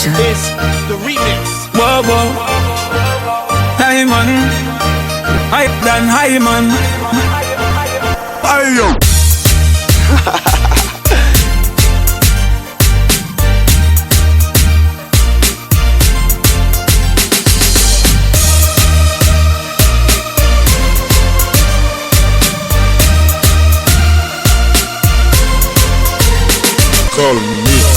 Production. It's the remix. Whoa, whoa. Hey man, hype than high man. Ayo. Call mix.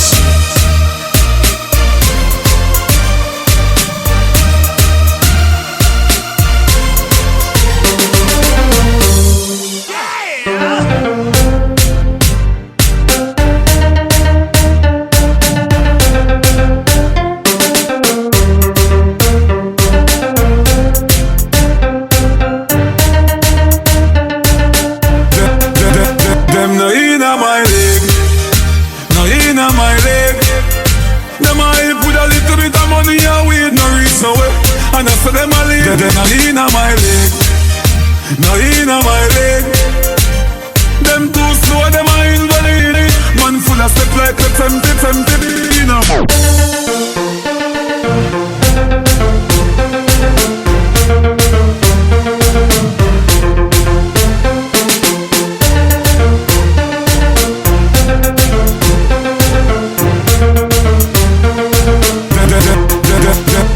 Them no inna my leg, no inna my leg. Them a put a little bit of money and weed no reach nowhere. And I say them a leave. Them no inna my leg, no inna my leg. Them too slow, them a invalid. Man full of step like a tempted, you know.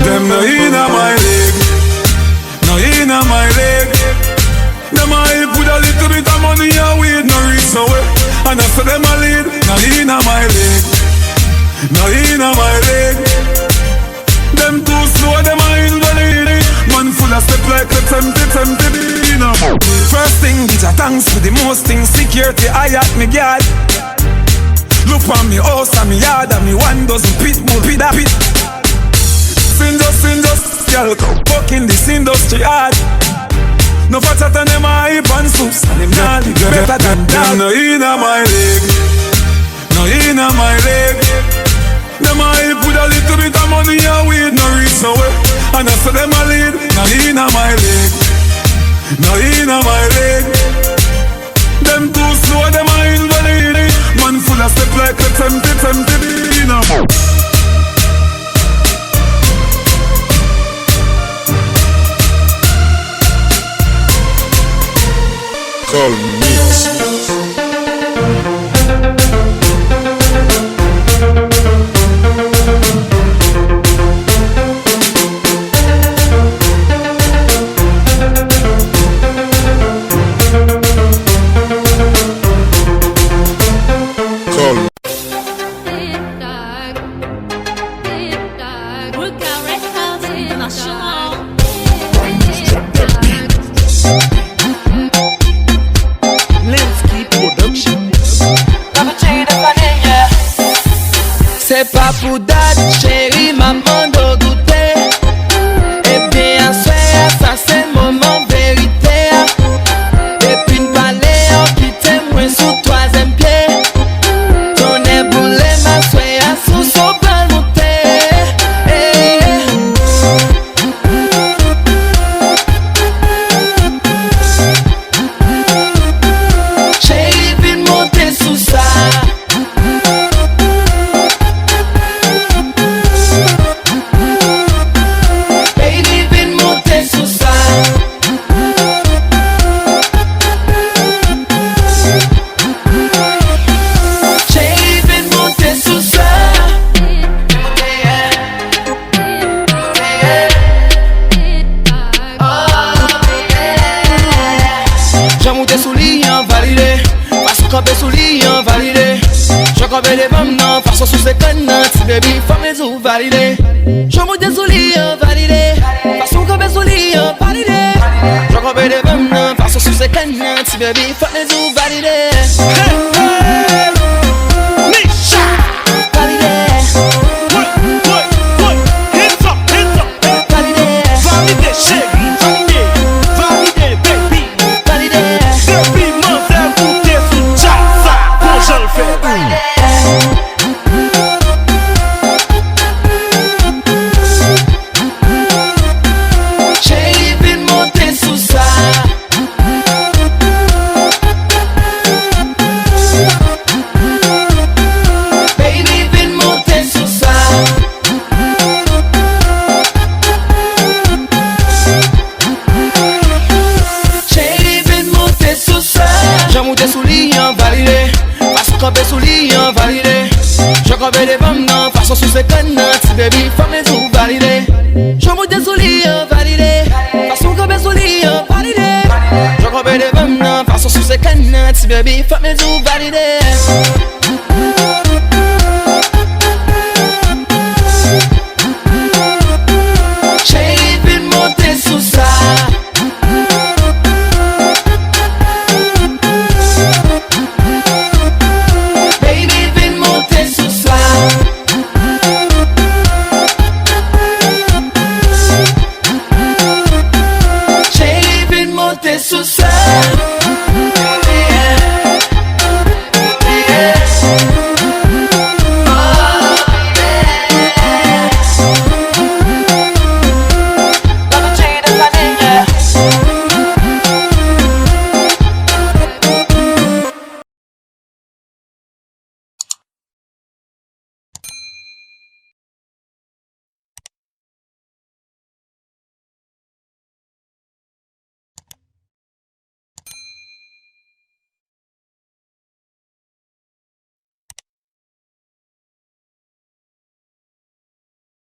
Them no inna my leg, no inna my leg. Them a put a little bit of money and weed no reach nowhere. And I say them a lead, no inna my leg, no inna my leg. Them too slow, them a invalid. Man full of step like a tempted, you know. First thing, get a thanks for the most things. Security, I at me guard. Look on me house and me yard and me 1 dozen pit bull pit a pit. Just, girl, fuck in this industry hard. No fatter than them a hype and soups, and them nah live better than that. Them no inna my leg, no inna my leg. Them a hype with a little bit of money and weed no reach nowhere. And I say them a lead, no inna my leg, no inna my leg. Them too slow, them a invalid. Man full of step like a tempted, you know. Call mix. C'est pas pour date, chérie, maman de goûter. Et bien, ça c'est le moment vérité. Et puis, une palais en quitte, moi sous troisième pied. Ton éboulé, ma soya sous son bal monté. Chérie, viens monter sous ça. Des femmes non, parce que sous ces cannes, si baby, femme les ou validé. Je monte des souliers validé, parce que comme des souliers validé. Je connais des femmes non, parce que sous ces cannes, si baby, femme les ou validé. Misha validé. Hands up, validé. Validé, chérie, validé, baby, validé. Depuis mon frère, tout est sous jazz, quand je le fais. Chérie, viens monter sous ça. vais des femmes non, façon sous ces cannes, ti baby, faut mes ou valider. Je monte des souliers, valider. Façon comme mes souliers, valider. Je vais des femmes non, façon sous ces cannes, ti baby, faut mes ou valider.